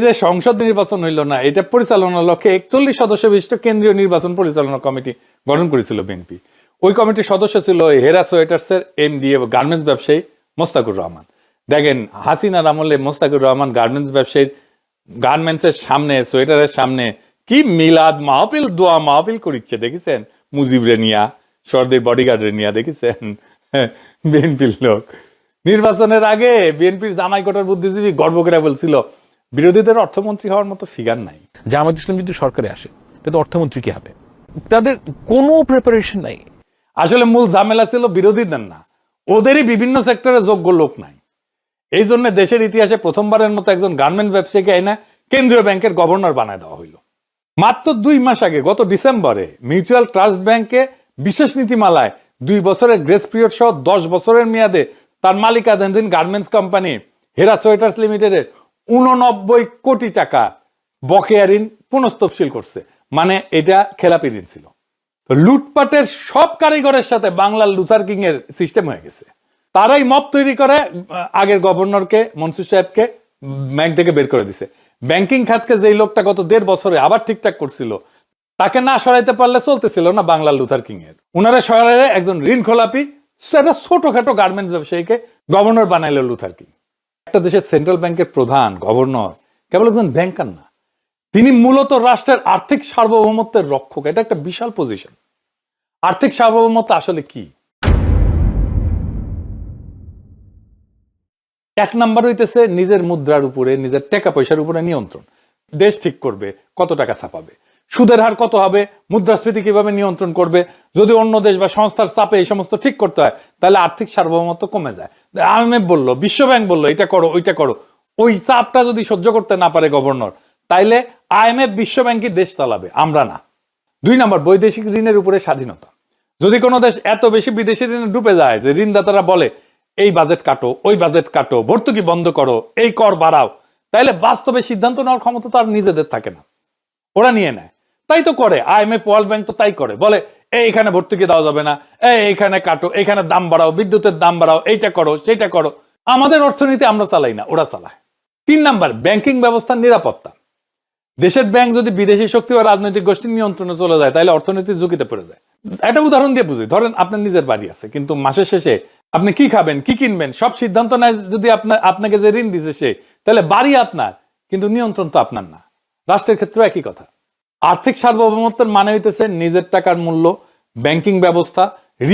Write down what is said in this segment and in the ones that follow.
যে সংসদ নির্বাচন হইল না, এটা পরিচালনার লক্ষ্যে 41 সদস্য বিশিষ্ট কেন্দ্রীয় নির্বাচন পরিচালনা কমিটি গঠন করেছিল বিএনপি। ওই কমিটির সদস্য ছিল হেরা সোয়েটার্সের এমডি এবং গার্মেন্টস ব্যবসায়ী মোস্তাকুর রহমান। দেখেন, হাসিনার আমলে মোস্তাকুর রহমান গার্মেন্টসের সামনে, সোয়েটারের সামনে কি মিলাদ মাহফিল, দোয়া মাহফিল করিচ্ছে দেখেছেন, মুজিব রেনিয়া, সর্দে বডিগার্ড রেনিয়া দেখেছেন, বিএনপির লোক। নির্বাচনের আগে বিএনপির জামাই কোটার বুদ্ধিজীবী গর্ব করে বলছিল বিরোধীদের অর্থমন্ত্রী হওয়ার মতো ফিগার নাই। জামায়াত ইসলাম যদি সরকারে আসে তাহলে অর্থমন্ত্রী কি হবে? তাদের কোনো প্রিপারেশন নাই। আসলে মূল ঝামেলা ছিল বিরোধীদের না, ওদেরই বিভিন্ন সেক্টরে যোগ্য লোক নাই। এই জন্য দেশের ইতিহাসে প্রথমবারের মতো একজন গার্মেন্ট ব্যবসায়ীকে এনে কেন্দ্রীয় ব্যাংকের গভর্নর বানায় দেওয়া হইল। মাত্র 2 মাস আগে, গত ডিসেম্বরে, মিউচুয়াল ট্রাস্ট ব্যাংকে বিশেষ নীতিমালায় 2 বছরের গ্রেস পিরিয়ড সহ 10 বছরের মেয়াদে তার মালিকানাধীন গার্মেন্টস কোম্পানি হেরা সোয়েটার্স লিমিটেডের 89 কোটি টাকা বকেয়া ঋণ পুনঃস্তবশীল করছে। মানে এটা খেলাপি ঋণ ছিল। লুটপাটের সব কারিগরের সাথে বাংলার লুথার কিং এর সিস্টেম হয়ে গেছে। তারাই মব তৈরি করে আগের গভর্নরকে, মনসুর সাহেবকে ব্যাংক থেকে বের করে দিছে। ব্যাংকিং খাতকে যেই লোকটা গত 1.5 বছরে আবার ঠিকঠাক করছিল, তাকে না সরাইতে পারলে চলতেছিল না বাংলার লুথার কিং এর। উনারা সরাইলে একজন ঋণ খোলাপি, সেটা ছোটখাটো গার্মেন্টস ব্যবসায়ীকে গভর্নর বানাইল লুথার কিং। একটা দেশের সেন্ট্রাল ব্যাংকের প্রধান, গভর্নর কেবল একজন ব্যাংকার না, তিনি মূলত রাষ্ট্রের আর্থিক সার্বভৌমত্বের রক্ষক। এটা একটা বিশাল পজিশন। আর্থিক সার্বভৌমত্ব আসলে কি? 1 নাম্বার হইতেছে নিজের মুদ্রার উপরে, নিজের টাকা পয়সার উপরে নিয়ন্ত্রণ। দেশ ঠিক করবে কত টাকা ছাপাবে, সুদের হার কত হবে, মুদ্রাস্ফীতি কিভাবে নিয়ন্ত্রণ করবে। যদি অন্য দেশ বা সংস্থার চাপে এই সমস্ত ঠিক করতে হয়, তাহলে আর্থিক সার্বভৌমত্ব কমে যায়। IMF বললো, বিশ্বব্যাংক বললো এটা করো ওইটা করো, ওই চাপটা যদি সহ্য করতে না পারে গভর্নর, তাইলে IMF বিশ্বব্যাংকই দেশ চালাবে, আমরা না। 2 নাম্বার, বৈদেশিক ঋণের উপরে স্বাধীনতা। যদি কোনো দেশ এত বেশি বিদেশি ঋণে ডুবে যায় যে ঋণদাতারা বলে এই বাজেট কাটো, ওই বাজেট কাটো, ভর্তুকি বন্ধ করো, এই কর বাড়াও, তাইলে বাস্তবে সিদ্ধান্ত নেওয়ার ক্ষমতা তার নিজেদের থাকে না, ওরা নিয়ে নেয়। তাই তো করে IMF, ওয়ার্ল্ড ব্যাংক তো তাই করে, বলে এইখানে ভর্তুকি দেওয়া যাবে না, এইখানে কাটো, এইখানে দাম বাড়াও, বিদ্যুতের দাম বাড়াও, এইটা করো সেইটা করো। আমাদের অর্থনীতি আমরা চালাই না, ওরা চালায়। 3 নাম্বার, ব্যাংকিং ব্যবস্থার নিরাপত্তা। দেশের ব্যাংক যদি বিদেশি শক্তি বা রাজনৈতিক গোষ্ঠীর নিয়ন্ত্রণে চলে যায়, তাহলে অর্থনীতি ঝুঁকিতে পড়ে যায়। একটা উদাহরণ দিয়ে বুঝি, ধরেন আপনার নিজের বাড়ি আছে, কিন্তু মাসের শেষে আপনি কি খাবেন, কি কিনবেন, সব সিদ্ধান্ত নেয় যদি আপনাকে যে ঋণ দিছে সে, তাহলে বাড়ি আপনার, কিন্তু নিয়ন্ত্রণ তো আপনার না। রাষ্ট্রের ক্ষেত্রে একই কথা। আর্থিক সার্বভৌমত্বের মানে হইতেছে নিজের টাকার মূল্য, ব্যাংকিং ব্যবস্থা,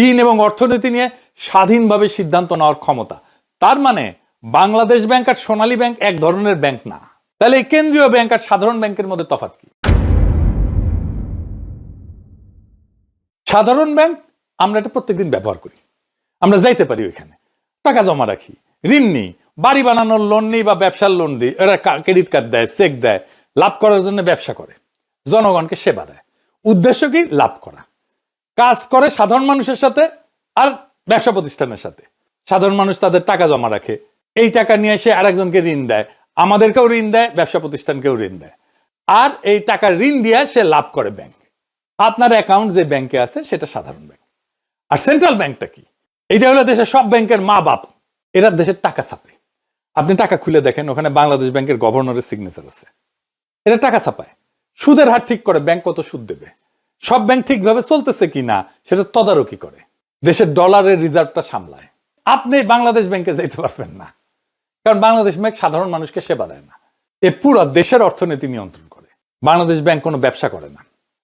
ঋণ এবং অর্থনীতি নিয়ে স্বাধীনভাবে সিদ্ধান্ত নেওয়ার ক্ষমতা। তার মানে বাংলাদেশ ব্যাংক আর সোনালী ব্যাংক এক ধরনের ব্যাংক না। তাহলে এই কেন্দ্রীয় ব্যাংক আর সাধারণ ব্যাংকের মধ্যে তফাৎ কি? সাধারণ ব্যাংক আমরা এটা প্রত্যেকদিন ব্যবহার করি, আমরা যাইতে পারি ওইখানে, টাকা জমা রাখি, ঋণ নিই, বাড়ি বানানোর লোন নিই বা ব্যবসার লোন দিই। এরা ক্রেডিট কার্ড দেয়, চেক দেয়, লাভ করার জন্য ব্যবসা করে, জনগণকে সেবা দেয়। উদ্দেশ্য কি? লাভ করা। কাজ করে সাধারণ মানুষের সাথে আর ব্যবসা প্রতিষ্ঠানের সাথে। সাধারণ মানুষ তাদের টাকা জমা রাখে, এই টাকা নিয়ে সে আরেকজনকে ঋণ দেয়, আমাদেরকেও ঋণ দেয়, ব্যবসা প্রতিষ্ঠানকেও ঋণ দেয়, আর এই টাকা ঋণ দিয়ে সে লাভ করে ব্যাংক। আপনার অ্যাকাউন্ট যে ব্যাংকে আছে সেটা সাধারণ ব্যাংক। আর সেন্ট্রাল ব্যাংকটা কি? এটা হলো দেশের সব ব্যাংকের মা বাপ, এরা দেশের টাকা ছাপে। আপনি টাকা খুলে দেখেন, ওখানে বাংলাদেশ ব্যাংকের গভর্নরের সিগনেচার আছে। এরা টাকা ছাপায়, সুদের হার ঠিক করে, ব্যাংক কত সুদ দেবে, সব ব্যাংক ঠিকভাবে চলতেছে কিনা সেটা তদারকি করে, দেশের ডলারের রিজার্ভটা সামলায়। আপনি বাংলাদেশ ব্যাংকে যেতে পারবেন না, কারণ বাংলাদেশ ব্যাংক সাধারণ মানুষকে সেবা দেয় না, এ পুরো দেশের অর্থনীতি নিয়ন্ত্রণ করে। বাংলাদেশ ব্যাংক কোনো ব্যবসা করে না।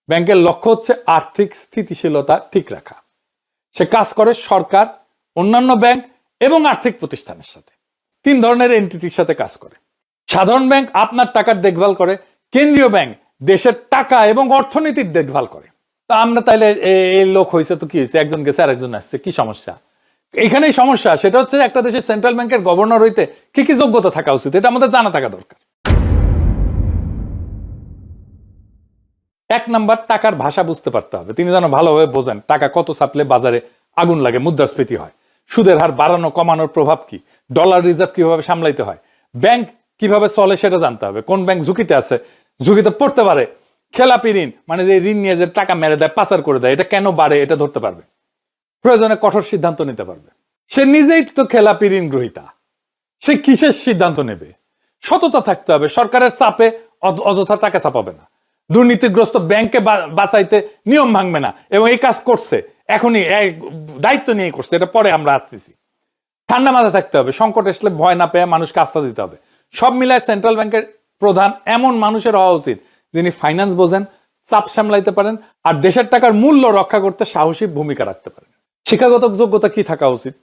ব্যাংকের লক্ষ্য হচ্ছে আর্থিক স্থিতিশীলতা ঠিক রাখা। সে কাজ করে সরকার, অন্যান্য ব্যাংক এবং আর্থিক প্রতিষ্ঠানের সাথে। 3 ধরনের এন্টিটির সাথে কাজ করে। সাধারণ ব্যাংক আপনার টাকার দেখভাল করে, কেন্দ্রীয় ব্যাংক দেশের টাকা এবং অর্থনীতির দেখভাল করে। তা আমরা তাইলে এই লোক হয়েছে তো কি হয়েছে, একজন গেছে আরেকজন আসছে, কি সমস্যা? এখানেই সমস্যা। সেটা হচ্ছে একটা দেশের সেন্ট্রাল ব্যাংকের গভর্নর হইতে কি কি যোগ্যতা থাকা উচিত, এটা আমাদের জানা থাকা দরকার। 1 নাম্বার, টাকার ভাষা বুঝতে পারতে হবে। তিনি যেন ভালোভাবে বোঝেন টাকা কত ছাপলে বাজারে আগুন লাগে, মুদ্রাস্ফীতি হয়, সুদের হার বাড়ানো কমানোর প্রভাব কি, ডলার রিজার্ভ কিভাবে সামলাইতে হয়, ব্যাংক কিভাবে চলে সেটা জানতে হবে, কোন ব্যাংক ঝুঁকিতে আছে, ঝুঁকিতে পড়তে পারে, খেলাপি ঋণ মানে যে ঋণ নিয়ে যে টাকা মেরে দেয়, পাচার করে দেয়, এটা কেন বাড়ে এটা ধরতে পারবে, প্রয়োজনে কঠোর সিদ্ধান্ত নিতে পারবে। সে নিজেই তো খেলাপি ঋণ গ্রহীতা, সে কিসের সিদ্ধান্ত নেবে? সততা থাকতে হবে, সরকারের চাপে অযথা টাকা চাপাবে না, দুর্নীতিগ্রস্ত ব্যাংকে বাঁচাইতে নিয়ম ভাঙবে না, এবং এই কাজ করছে এখনই, দায়িত্ব নিয়ে করছে, এটা পরে আমরা আসতেছি। ঠান্ডা মাথা থাকতে হবে, সংকট আসলে ভয় না পেয়ে মানুষকে আস্থা দিতে হবে। সব মিলায় সেন্ট্রাল ব্যাংকের প্রধান এমন মানুষের হওয়া উচিত যিনি ফাইন্যান্স বোঝেন, চাপ সামলাইতে পারেন, আর দেশের টাকার মূল্য রক্ষা করতে সাহসী ভূমিকা রাখতে পারেন। শিক্ষাগত যোগ্যতা কি থাকা উচিত?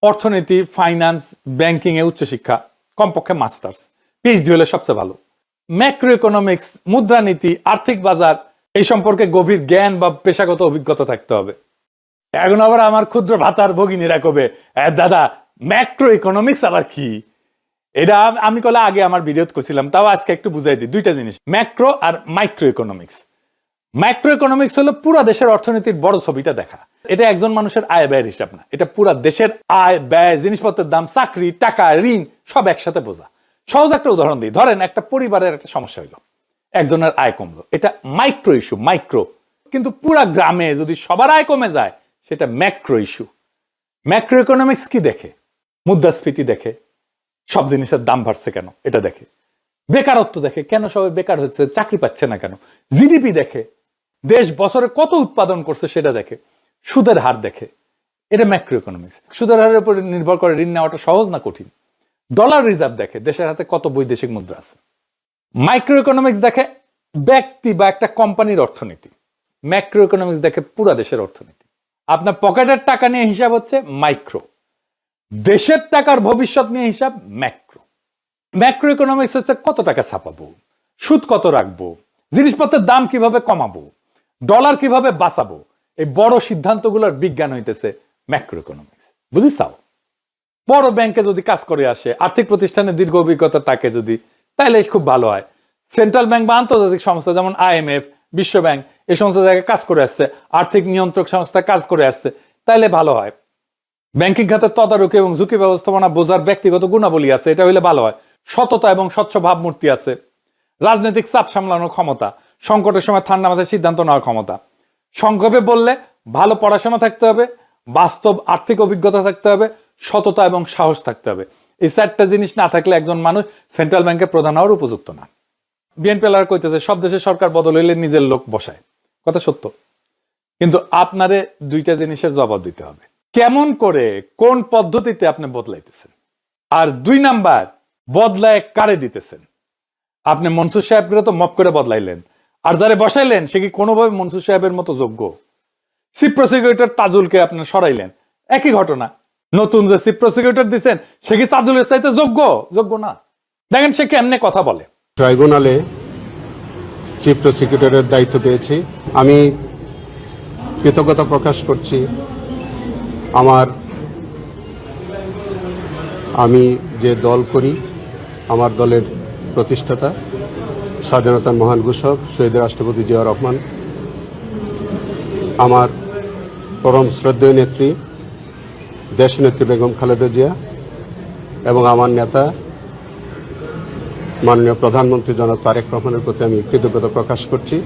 অর্থনীতি, ফাইন্যান্স, ব্যাংকিং এ উচ্চশিক্ষা, কমপক্ষে মাস্টার্স, পিএইচডি হলে সবচেয়ে ভালো। ম্যাক্রো ইকোনমিক্স, মুদ্রানীতি, আর্থিক বাজার এই সম্পর্কে গভীর জ্ঞান বা পেশাগত অভিজ্ঞতা থাকতে হবে। এখন আবার আমার ক্ষুদ্র ভাতার ভগিনীরা কবে, দাদা ম্যাক্রো ইকোনমিক্স আবার কি? এটা আমি কলে আগে আমার ভিডিওতে করছিলাম, তাও আজকে একটু বুঝাই দিই। দুইটা জিনিস, ম্যাক্রো আর মাইক্রো ইকোনমিক্স। ম্যাক্রো ইকোনমিক্স হলো পুরো দেশের অর্থনীতির বড় ছবিটা দেখা। এটা একজন মানুষের আয় ব্যয়ের হিসাব না, এটা পুরো দেশের আয় ব্যয়, জিনিসপত্রের দাম, চাকরি, টাকা, ঋণ সব একসাথে বোঝা। সহজ একটা উদাহরণ দিই, ধরেন একটা পরিবারের একটা সমস্যা হইলো, একজনের আয় কমলো, এটা মাইক্রো ইস্যু, মাইক্রো। কিন্তু পুরা গ্রামে যদি সবার আয় কমে যায় সেটা ম্যাক্রো ইস্যু। ম্যাক্রো ইকোনমিক্স কি দেখে? মুদ্রাস্ফীতি দেখে, সব জিনিসের দাম বাড়ছে কেন এটা দেখে, বেকারত্ব দেখে, কেন সবাই বেকার হচ্ছে, চাকরি পাচ্ছে না কেন, জিডিপি দেখে, দেশ বছরে কত উৎপাদন করছে সেটা দেখে, সুদের হার দেখে। এটা ম্যাক্রো ইকোনমিক্স। সুদের হারের উপর নির্ভর করে ঋণ নেওয়াটা সহজ না কঠিন। ডলার রিজার্ভ দেখে, দেশের হাতে কত বৈদেশিক মুদ্রা আছে। মাইক্রো ইকোনমিক্স দেখে ব্যক্তি বা একটা কোম্পানির অর্থনীতি। ম্যাক্রো ইকোনমিক্স দেখে পুরা দেশের অর্থনীতি। আপনার পকেটের টাকা নিয়ে হিসাব হচ্ছে মাইক্রো, দেশের টাকার ভবিষ্যৎ নিয়ে হিসাব ম্যাক্রো। ম্যাক্রো ইকোনমিক্স হচ্ছে কত টাকা ছাপাবো, সুদ কত রাখবো, জিনিসপত্রের দাম কিভাবে কমাবো, ডলার কিভাবে বাঁচাবো, এই বড় সিদ্ধান্তগুলোর বিজ্ঞান হইতেছে ম্যাক্রো ইকোনমিক্স। বুঝিছাও? বড় ব্যাংকে যদি কাজ করে আসে, আর্থিক প্রতিষ্ঠানে দীর্ঘ অভিজ্ঞতা থাকে যদি, তাহলে খুব ভালো হয়। সেন্ট্রাল ব্যাংক বা আন্তর্জাতিক সংস্থা যেমন IMF, বিশ্ব ব্যাংক, এই সমস্ত জায়গায় কাজ করে আসছে, আর্থিক নিয়ন্ত্রক সংস্থায় কাজ করে আসছে, তাইলে ভালো হয়। ব্যাংকিং খাতের তদারকি এবং ঝুঁকি ব্যবস্থাপনা বোঝার ব্যক্তিগত গুণাবলী আছে, এটা হইলে ভালো হয়। সততা এবং স্বচ্ছ ভাবমূর্তি আছে, রাজনৈতিক চাপ সামলানোর ক্ষমতা, সংকটের সময় ঠান্ডা মাথায় সিদ্ধান্ত নেওয়ার ক্ষমতা। সংক্ষেপে বললে ভালো পড়াশোনা থাকতে হবে, বাস্তব আর্থিক অভিজ্ঞতা থাকতে হবে, সততা এবং সাহস থাকতে হবে। এই চারটা জিনিস না থাকলে একজন মানুষ সেন্ট্রাল ব্যাংকের প্রধান হওয়ার উপযুক্ত না। বিএনপি এলাকা কইতেছে সব দেশে সরকার বদল হইলে নিজের লোক বসায়, কথা সত্য, কিন্তু আপনারে দুইটা জিনিসের জবাব দিতে হবে। কেমন করে, কোন পদ্ধতিতে আপনি বদলাইতেছেন, আর 2 নাম্বার, বদলায় কারে দিতেছেন। আপনি মনসুর সাহেবকে তো মপ করে বদলাইলেন, আর যারে বসাইলেন সে কি কোনোভাবে মনসুর সাহেবের মতো যোগ্য? চিফ প্রসিকিউটর তাজুলকে আপনি সরাইলেন, একই ঘটনা। নতুন যে চিফ প্রসিকিউটর দিচ্ছেন সে কি তাজুলের চাইতে যোগ্য? যোগ্য না। দেখেন সে কেমনে কথা বলে। ট্রাইব্যুনালে চিফ প্রসিকিউটরের দায়িত্ব পেয়েছি। আমি কৃতজ্ঞতা প্রকাশ করছি আমি যে দল করি, আমার দলের প্রতিষ্ঠাতা স্বাধীনতার মহান ঘোষক শহীদ রাষ্ট্রপতি জিয়াউর রহমান, আমার পরম শ্রদ্ধেয় নেত্রী দেশনেত্রী বেগম খালেদা জিয়া এবং আমার নেতা মাননীয় প্রধানমন্ত্রী জনাব তারেক রহমানের প্রতি আমি কৃতজ্ঞতা প্রকাশ করছি।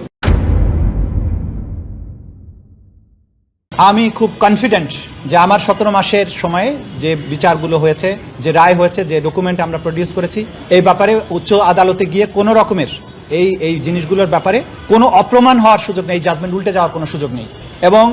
আমি খুব কনফিডেন্ট যে আমার 17 মাসের সময়ে যে বিচারগুলো হয়েছে, যে রায় হয়েছে, যে ডকুমেন্ট আমরা প্রডিউস করেছি, এই ব্যাপারে উচ্চ আদালতে গিয়ে কোনো রকমের এই জিনিসগুলোর ব্যাপারে কোনো অপ্রমাণ হওয়ার সুযোগ নেই, জাজমেন্ট উল্টে যাওয়ার কোনো সুযোগ নেই। এবং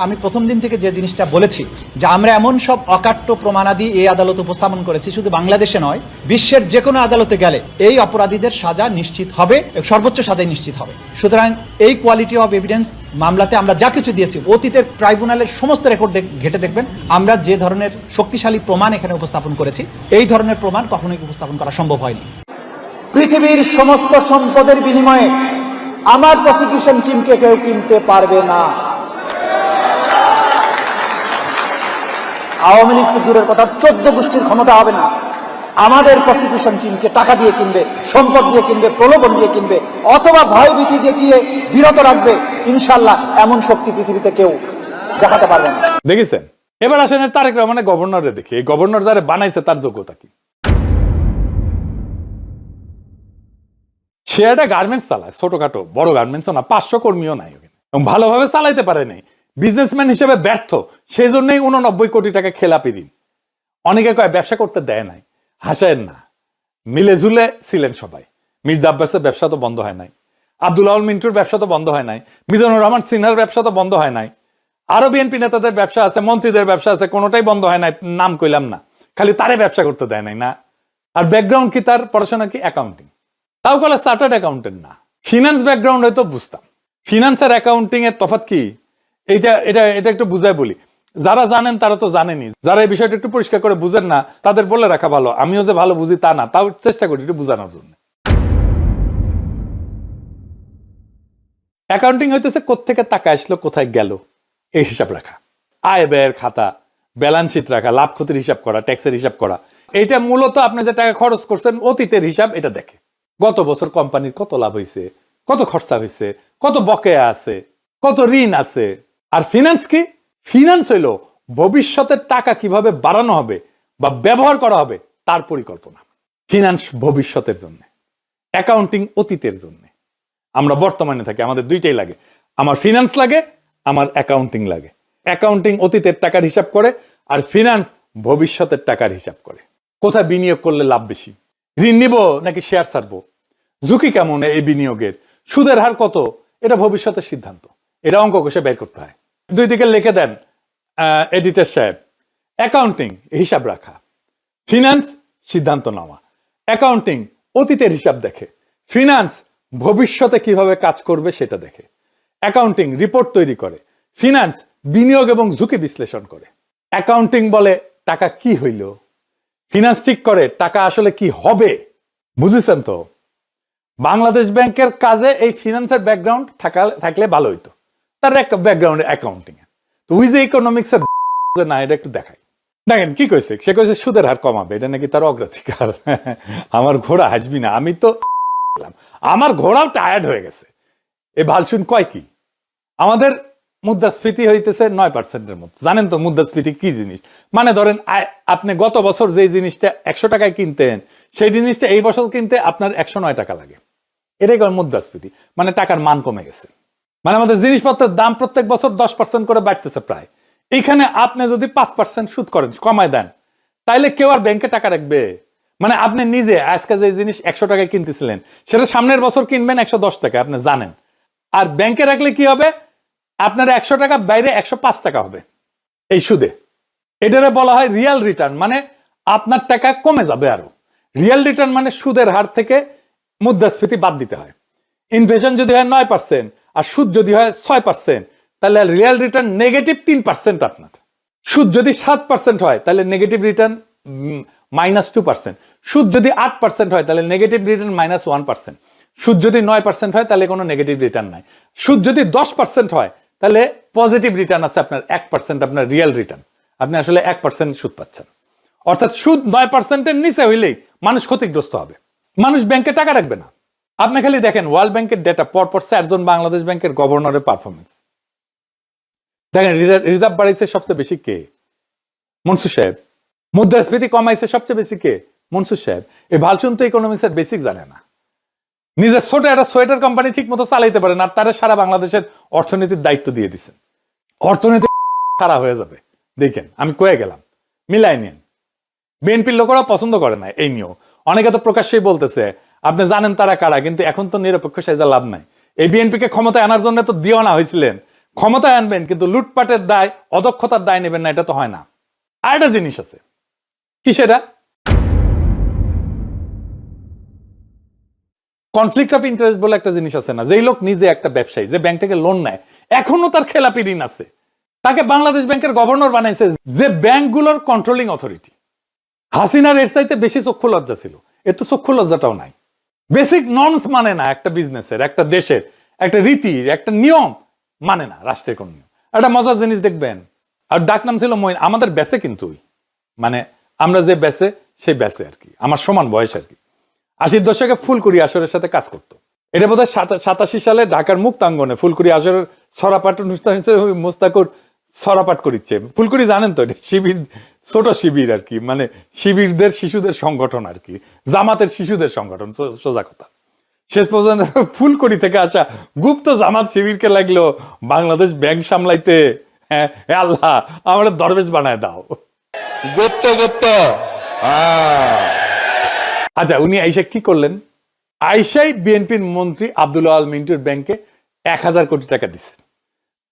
আমি প্রথম দিন থেকে যে জিনিসটা বলেছি যে আমরা এমন সব অকাট্য প্রমাণাদি এই আদালতে উপস্থাপন করেছি, শুধু বাংলাদেশে নয়, বিশ্বের যে কোনো আদালতে গেলে এই অপরাধীদের সাজা নিশ্চিত হবে, সর্বোচ্চ সাজাই নিশ্চিত হবে। সুতরাং এই কোয়ালিটি অফ এভিডেন্স মামলাতে আমরা যা কিছু দিয়েছি, অতীতের ট্রাইব্যুনালের সমস্ত রেকর্ড ঘেটে দেখবেন আমরা যে ধরনের শক্তিশালী প্রমাণ এখানে উপস্থাপন করেছি, এই ধরনের প্রমাণ কখনোই উপস্থাপন করা সম্ভব হয়নি। পৃথিবীর সমস্ত সম্পদের বিনিময়ে আমার প্রসিকিউশন টিমকে কেউ কিনতে পারবে না। আওয়ামী লীগ তো দূরের কথা, 14 গোষ্ঠীর ক্ষমতা হবে না আমাদের প্রসিকিউশন টিমকে টাকা দিয়ে কিনবে, সম্পদ দিয়ে কিনবে, প্রলোভন দিয়ে কিনবে, অথবা ভয়ভীতি দেখিয়ে বিরত রাখবে। ইনশাল্লাহ এমন শক্তি পৃথিবীতে কেউ দেখাতে পারবে না। দেখেছেন? এবার আসেন তারেক রহমানের গভর্নরে দেখি, এই গভর্নর যারা বানাইছে তার যোগ্যতা কি। সে একটা গার্মেন্টস চালায়, ছোটখাটো, বড় গার্মেন্টসও না, 500 কর্মীও নাই এবং ভালোভাবে চালাইতে পারে নাই, বিজনেসম্যান হিসেবে ব্যর্থ, সেই জন্যই 89 কোটি টাকা খেলাপি ঋণ। অনেকে কয় ব্যবসা করতে দেয় নাই, হাসায়েন না, মিলে ঝুলে ছিলেন সবাই। মির্জা আব্বাসের ব্যবসা তো বন্ধ হয় নাই, আব্দুল আউল মিন্টুর ব্যবসা তো বন্ধ হয় নাই, মিজানুর রহমান সিনহার ব্যবসা তো বন্ধ হয় নাই, আরো বিএনপি নেতাদের ব্যবসা আছে, মন্ত্রীদের ব্যবসা আছে, কোনোটাই বন্ধ হয় নাই, নাম কইলাম না, খালি তারে ব্যবসা করতে দেয় নাই না। আর ব্যাকগ্রাউন্ড কি তার, পড়াশোনা কি অ্যাকাউন্টিং, তাও কলে চার্টার্ড অ্যাকাউন্টেন্ট না, ফিনান্স ব্যাকগ্রাউন্ড হয়তো বুঝতাম। ফিনান্স আর অ্যাকাউন্টিং এর তফাৎ কি, এটা এটা এটা একটু বুঝাই বলি। যারা জানেন তারা তো জানেনই, যারা এই বিষয়টা একটু পরিষ্কার করে বুঝেন না তাদের বলে রাখা ভালো। আমিও যে ভালো বুঝি তা না, তাও চেষ্টা করি একটু বুঝানোর জন্য। অ্যাকাউন্টিং হইতেছে কোত্থেকে টাকা আসলো কোথায় গেল এই হিসাব রাখা, আয় ব্যয়ের খাতা, ব্যালেন্স শিট রাখা, লাভ ক্ষতির হিসাব করা, ট্যাক্সের হিসাব করা। এটা মূলত আপনি যে টাকা খরচ করছেন অতীতের হিসাব এটা দেখে। গত বছর কোম্পানির কত লাভ হয়েছে, কত খরচা হয়েছে, কত বকেয়া আছে, কত ঋণ আছে। আর ফিনান্স কি, ফিনান্স হইলো ভবিষ্যতের টাকা কিভাবে বাড়ানো হবে বা ব্যবহার করা হবে তার পরিকল্পনা। ফিনান্স ভবিষ্যতের জন্য, অ্যাকাউন্টিং অতীতের জন্য। আমরা বর্তমানে থাকি, আমাদের দুইটাই লাগে, আমার ফিনান্স লাগে, আমার অ্যাকাউন্টিং লাগে। অ্যাকাউন্টিং অতীতের টাকার হিসাব করে আর ফিনান্স ভবিষ্যতের টাকার হিসাব করে। কোথায় বিনিয়োগ করলে লাভ বেশি, ঋণ নিব নাকি শেয়ার ছাড়বো, ঝুঁকি কেমন এই বিনিয়োগের, সুদের হার কত, এটা ভবিষ্যতের সিদ্ধান্ত, এটা অঙ্ক কষে বের করতে হয়। দুই দিকে লিখে দেন এডিটর সাহেব। অ্যাকাউন্টিং হিসাব রাখা, ফিনান্স সিদ্ধান্ত নেওয়া। অ্যাকাউন্টিং অতীতের হিসাব দেখে, ফিনান্স ভবিষ্যতে কিভাবে কাজ করবে সেটা দেখে। অ্যাকাউন্টিং রিপোর্ট তৈরি করে, ফিনান্স বিনিয়োগ এবং ঝুঁকি বিশ্লেষণ করে। অ্যাকাউন্টিং বলে টাকা কি হইল, ফিনান্স ঠিক করে টাকা আসলে কি হবে। বুঝেছেন তো? বাংলাদেশ ব্যাংকের কাজে এই ফিনান্সের ব্যাকগ্রাউন্ড থাকলে ভালো হইতো, তার এক ব্যাকগ্রাউন্ড অ্যাকাউন্টিং এ। তো উই যে ইকোনমিক্স এর না, এটা একটু দেখাই। দেখেন কি কইছে, সে কইছে সুদের হার কমাবে, এটা নাকি তার অগ্রাধিকার। আমার ঘোড়া হাসবি না, আমি তো আমার ঘোড়াও টায়ার্ড হয়ে গেছে। এই ভালসুন কয় কি, আমাদের মুদ্রাস্ফীতি হইতেছে 9%-এর মতো। জানেন তো মুদ্রাস্ফীতি কি জিনিস? মানে ধরেন আপনি গত বছর যে জিনিসটা 100 টাকায় কিনতেন সেই জিনিসটা এই বছর কিনতে আপনার 109 টাকা লাগে। এটাই মুদ্রাস্ফীতি, মানে টাকার মান কমে গেছে। মানে আমাদের জিনিসপত্রের দাম প্রত্যেক বছর 10% করে বাড়তেছে প্রায়। এইখানে আপনি যদি 5% সুদ করেন, কমায় দেন, তাইলে কেউ আর ব্যাংকে টাকা রাখবে? মানে আপনি নিজে আজকে যে জিনিস 100 টাকায় কিনতেছিলেন সেটা সামনের বছর কিনবেন 110 টাকা, আপনি জানেন। আর ব্যাংকে রাখলে কি হবে, আপনার 100 টাকা বাইরে 105 টাকা হবে এই সুদে। এটারে বলা হয় রিয়াল রিটার্ন, মানে আপনার টাকা কমে যাবে আরো। রিয়াল রিটার্ন মানে সুদের হার থেকে মুদ্রাস্ফীতি বাদ দিতে হয়। ইনফ্লেশন যদি হয় 9% আর সুদ যদি হয় 6%, তাহলে রিয়াল রিটার্ন নেগেটিভ 3% আপনার। সুদ যদি 7% হয় তাহলে নেগেটিভ রিটার্ন -2%। সুদ যদি 8% হয় তাহলে নেগেটিভ রিটার্ন -1%। সুদ যদি 9% হয় তাহলে কোনো নেগেটিভ রিটার্ন নাই। সুদ যদি 10% হয় তাহলে পজিটিভ রিটার্ন আছে আপনার 1%, আপনার রিয়েল রিটার্ন। আপনি আসলে 1% সুদ পাচ্ছেন। অর্থাৎ সুদ 9%-এর নিচে হইলেই মানুষ ক্ষতিগ্রস্ত হবে, মানুষ ব্যাংকে টাকা রাখবে না। আপনি খালি দেখেন ওয়ার্ল্ড ব্যাংকের ডেটা, পরপর 4 জন বাংলাদেশ ব্যাংকের গভর্নরের পারফরমেন্স দেখেন। রিজার্ভ বাড়াইছে সবচেয়ে বেশি কে? মনসুর সাহেব। মুদ্রাস্ফীতি কমাইছে সবচেয়ে বেশি কে? মনসুর সাহেব। এই ভালসুন তো ইকোনমিক্সের বেসিক জানে না। নিজের ছোট একটা সোয়েটার কোম্পানি ঠিক মতো চালাইতে পারেন আর তারা সারা বাংলাদেশের অর্থনীতির দায়িত্ব দিয়ে দিচ্ছেন। অর্থনীতি খারাপ হয়ে যাবে দেখেন, আমি কয়ে গেলাম, মিলাই নিন। বিএনপির লোকেরা পছন্দ করে না এই নিয়েও, অনেকে তো প্রকাশ্যেই বলতেছে আপনি জানেন তারা কারা, কিন্তু এখন তো নিরপেক্ষ সাজা লাভ নাই। এই বিএনপিকে ক্ষমতায় আনার জন্য তো দিওয়ানা হয়েছিলেন, ক্ষমতায় আনবেন কিন্তু লুটপাটের দায়, অদক্ষতার দায় নেবেন না, এটা তো হয় না। আর একটা জিনিস আছে, কি সেটা? কনফ্লিক্ট অফ ইন্টারেস্ট বলে একটা জিনিস আছে না। যেই লোক নিজে একটা ব্যবসায়ী, যে ব্যাংক থেকে লোন নেয়, এখনো তার খেলাপি ঋণ আছে, তাকে বাংলাদেশ ব্যাংকের গভর্নর বানাইছে যে ব্যাংকগুলোর কন্ট্রোলিং অথরিটি। হাসিনার এর চাইতে বেশি চক্ষু লজ্জা ছিল, এর তো চক্ষু লজ্জাটাও নাই। বেসিক নর্মস মানে না একটা বিজনেসের, একটা দেশের, একটা রীতির, একটা নিয়ম মানে না, রাষ্ট্রের কোন নিয়ম। একটা মজার জিনিস দেখবেন, আর ডাক নাম ছিল মইন। আমাদের বেসে কিন্তু মানে আমরা যে বেসে সেই বেসে আর কি, আমার সমান বয়স আর কি, 80-র দশকে ফুলকুড়ি আসরের সাথে কাজ করতো। এটা বোধ হয় 87 সালে ঢাকার মুক্তাঙ্গনে ফুলকুড়ি আসরের ছড়াপাঠ অনুষ্ঠান হিসেবে মোস্তাকুর ছড়াপাঠ করিচ্ছে। ফুলকুড়ি জানেন তো, এটা শিবির, ছোট শিবির আর কি, মানে শিবিরদের শিশুদের সংগঠন আর কি, জামাতের শিশুদের সংগঠন, সোজা কথা। শেষ পর্যন্ত ফুলকুড়ি থেকে আসা গুপ্ত জামাত শিবিরকে লাগলো বাংলাদেশ ব্যাংক সামলাইতে। হ্যাঁ আল্লাহ, আমরা দরবেশ বানায় দাও। গুপ্ত গুপ্ত আচ্ছা, উনি আইসা কি করলেন? আইসাই বিএনপির মন্ত্রী আব্দুল আল মিন্টুর ব্যাংকে 1000 কোটি টাকা দিছে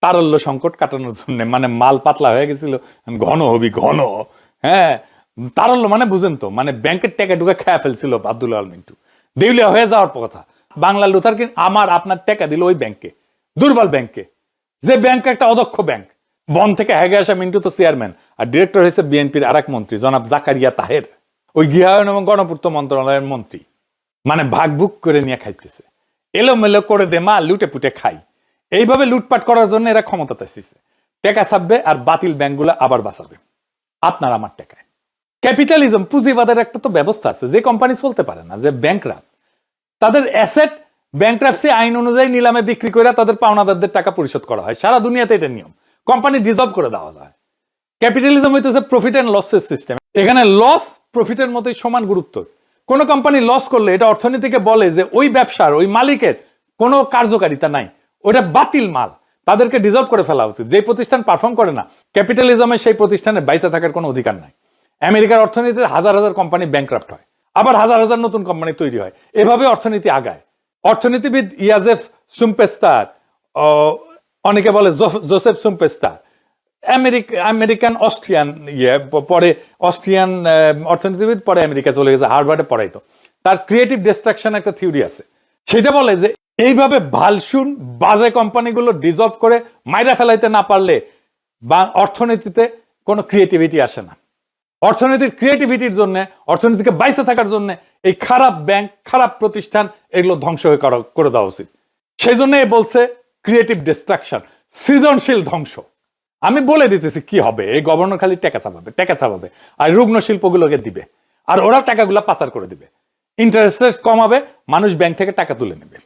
তারল্য সংকট কাটানোর জন্য। মানে মাল পাতলা হয়ে গেছিল, ঘন হবি ঘন। হ্যাঁ, তারল্য মানে বুঝেন তো, মানে ব্যাংকের টাকা ঢুকে খেয়ে ফেলছিল আব্দুল আল মিন্টু, দেউলিয়া হয়ে যাওয়ার কথা। বাংলা লুথার কিন আমার আপনার টাকা দিল ওই ব্যাংকে, দুর্বল ব্যাংকে, যে ব্যাংক একটা অদক্ষ ব্যাংক। বন থেকে হেগে আসা মিন্টু তো চেয়ারম্যান, আর ডিরেক্টর হয়েছে বিএনপির আরেক মন্ত্রী জনাব জাকারিয়া তাহের, ওই গৃহায়ন এবং গণপূর্ত মন্ত্রণালয়ের মন্ত্রী। মানে ভাগ বুক করে নিয়ে খাইতেছে, এলোমেলো করে দে মা, লুটে পুটে খাই। এইভাবে লুটপাট করার জন্য এরা ক্ষমতাতে এসেছে। টাকা ছাপবে আর বাতিল ব্যাংকগুলো আবার বাঁচাবে আপনার আমার টাকায়। ক্যাপিটালিজম, পুঁজিবাদের একটা তো ব্যবস্থা আছে। যে কোম্পানি চলতে পারে না, যে ব্যাংকরাপ্ট, তাদের অ্যাসেট ব্যাংকরাপসি আইন অনুযায়ী নিলামে বিক্রি করে তাদের পাওনাদারদের টাকা পরিশোধ করা হয়। সারা দুনিয়াতে এটা নিয়ম, কোম্পানি ডিজলভ করে দেওয়া যায়। ক্যাপিটালিজম হইতেছে প্রফিট এন্ড লসের সিস্টেম। এখানে লস প্রফিটের মতোই সমান গুরুত্ব। কোন কোম্পানি লস করলে এটা অর্থনীতিকে বলে যে ওই ব্যবসার ওই মালিকের কোনো কার্যকারিতা নাই, ওটা বাতিল মাল, তাদেরকে ডিজলভ করে ফেলা উচিত। যে প্রতিষ্ঠান পারফর্ম করে না, ক্যাপিটালিজমে সেই প্রতিষ্ঠানের বাইসে থাকার কোনো অধিকার নাই। আমেরিকার অর্থনীতিতে হাজার হাজার কোম্পানি ব্যাংকরাপ্ট হয়, আবার হাজার হাজার নতুন কোম্পানি তৈরি হয়। এভাবে অর্থনীতি আগায়। অর্থনীতিবিদ ইয়াজেফ সুম্পেস্তার, অনেকে বলে জোসেফ সুম্পেস্তার, আমেরিকান অস্ট্রিয়ান পরে অস্ট্রিয়ান অর্থনীতিবিদ, পরে আমেরিকা চলে গেছে, হার্ভার্ডে পড়াইতো। তার ক্রিয়েটিভ ডিস্ট্রাকশন একটা থিওরি আছে, সেটা বলে যে এইভাবে ভালসুন বাজে কোম্পানিগুলো ডিজলভ করে মাইরা ফেলাইতে না পারলে বা অর্থনীতিতে কোনো ক্রিয়েটিভিটি আসে না। অর্থনীতির ক্রিয়েটিভিটির জন্য, অর্থনীতিকে বাইসে থাকার জন্য এই খারাপ ব্যাংক, খারাপ প্রতিষ্ঠান, এগুলো ধ্বংস হয়ে করে দেওয়া উচিত। সেই জন্য বলছে ক্রিয়েটিভ ডিস্ট্রাকশন, সৃজনশীল ধ্বংস। আমি বলে দিতেছি কি হবে। এই গভর্নর খালি টাকা চাপাবে আর রুগ্ন শিল্পগুলোকে দিবে, আর ওরা টাকাগুলো পাচার করে দিবে। ইন্টারেস্ট রেট কমাবে, মানুষ ব্যাংক থেকে টাকা তুলে নেবে,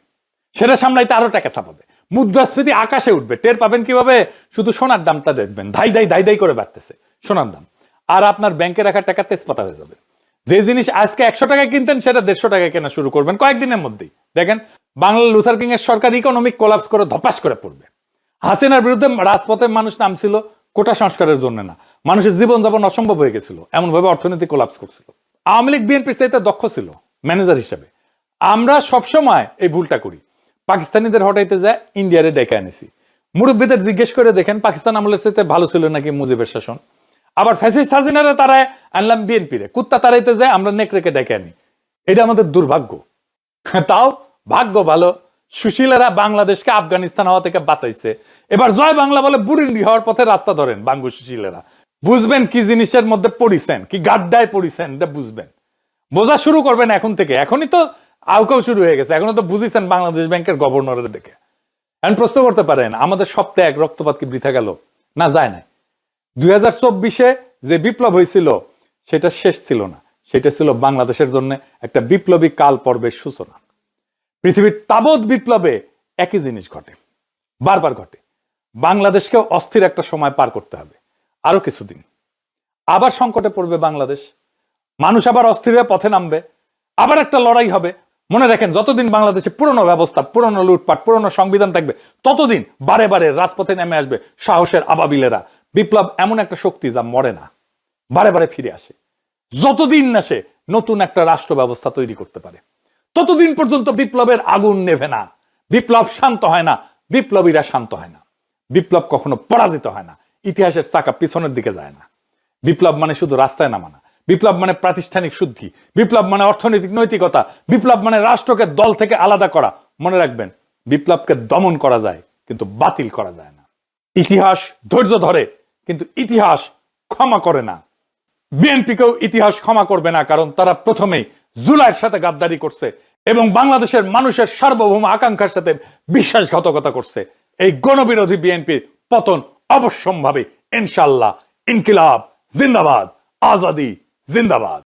সেটা সামলাইতে আরো টাকা চাপাবে। মুদ্রাস্ফীতি আকাশে উঠবে। টের পাবেন কিভাবে? শুধু সোনার দামটা দেখবেন, ধাই ধাই করে বাড়তেছে সোনার দাম, আর আপনার ব্যাংকে রাখা টাকা তেজপাতা হয়ে যাবে। যে জিনিস আজকে 100 টাকায় কিনতেন সেটা 150 টাকায় কেনা শুরু করবেন কয়েকদিনের মধ্যেই। দেখেন বাংলা লুথার কিং এর সরকার ইকোনমিক কোলাপস করে ধপাস করে পড়বে। হাসিনার বিরুদ্ধে রাজপথে মানুষ নামছিল কোটা সংস্কারের জন্য না, মানুষের জীবনযাপন অসম্ভব হয়ে গেছিল, এমন ভাবে অর্থনীতি কোলাপস করছিল। আওয়ামী লীগ বিএনপির চাইতে দক্ষ ছিল ম্যানেজার হিসেবে। আমরা সবসময় এই ভুলটা করি, পাকিস্তানিদের হটাইতে যায় ইন্ডিয়ারে ডেকে আনেছি। মুরব্বীদের জিজ্ঞেস করে দেখেন পাকিস্তান আমলের চাইতে ভালো ছিল নাকি মুজিবের শাসন। আবার ফ্যাসিস্ট হাসিনারে তারায় আনলাম বিএনপিরে, কুত্তা তারাইতে যায় আমরা নেকড়েকে ডেকে আনি। এটা আমাদের দুর্ভাগ্য। তাও ভাগ্য ভালো, সুশীলেরা বাংলাদেশকে আফগানিস্তান হওয়া থেকে বাঁচাইছে। এবার জয় বাংলা বলে বুড়িন্ডি হওয়ার পথে রাস্তা ধরেন বাঙ্গু সুশীলেরা। বুঝবেন কি জিনিসের মধ্যে পড়িছেন, কি গাড্ডায় পড়িছেন, এটা বুঝবেন। বোঝা শুরু করবেন এখন থেকে। এখনই তো আউকাও শুরু হয়ে গেছে, এখনো তো বুঝিছেন বাংলাদেশ ব্যাংকের গভর্নরের দেখে। এখন প্রশ্ন করতে পারেন আমাদের সপ্তাহে এক রক্তপাত কি বৃথা গেল? না, যায় না। 2024-এ যে বিপ্লব হয়েছিল সেটা শেষ ছিল না, সেটা ছিল বাংলাদেশের জন্য একটা বিপ্লবী কাল পর্বের সূচনা। পৃথিবীর তাবৎ বিপ্লবে একই জিনিস ঘটে, বারবার ঘটে। বাংলাদেশকেও অস্থির একটা সময় পার করতে হবে, আরো কিছুদিন। আবার সংকটে পড়বে বাংলাদেশ, মানুষ আবার অস্থির হয়ে পথে নামবে, আবার একটা লড়াই হবে। মনে রাখেন, যতদিন বাংলাদেশে পুরনো ব্যবস্থা, পুরনো লুটপাট, পুরনো সংবিধান থাকবে, ততদিন বারে বারে রাজপথে নেমে আসবে সাহসের আবাবিলেরা। বিপ্লব এমন একটা শক্তি যা মরে না, বারে বারে ফিরে আসে। যতদিন না সে নতুন একটা রাষ্ট্র ব্যবস্থা তৈরি করতে পারে, ততদিন পর্যন্ত বিপ্লবের আগুন নেভে না। বিপ্লব শান্ত হয় না, বিপ্লবীরা শান্ত হয় না। বিপ্লব কখনো পরাজিত হয় না, ইতিহাসের চাকা পিছনের দিকে যায় না। বিপ্লব মানে শুধু রাস্তায় নামা না, বিপ্লব মানে প্রাতিষ্ঠানিক শুদ্ধি, বিপ্লব মানে অর্থনৈতিক নৈতিকতা, বিপ্লব মানে রাষ্ট্রকে দল থেকে আলাদা করা। মনে রাখবেন, বিপ্লবকে দমন করা যায় কিন্তু বাতিল করা যায় না। ইতিহাস ধৈর্য ধরে কিন্তু ইতিহাস ক্ষমা করে না। বিএনপিকেও ইতিহাস ক্ষমা করবে না, কারণ তারা প্রথমেই জুলাইয়ের সাথে গাদ্দারি করছে এবং বাংলাদেশের মানুষের সার্বভৌম আকাঙ্ক্ষার সাথে বিশ্বাসঘাতকতা করছে। এই গণবিরোধী বিএনপির পতন অবশ্যম্ভাবী। ইনশাআল্লাহ। ইনকিলাব জিন্দাবাদ, আজাদি জিন্দাবাদ।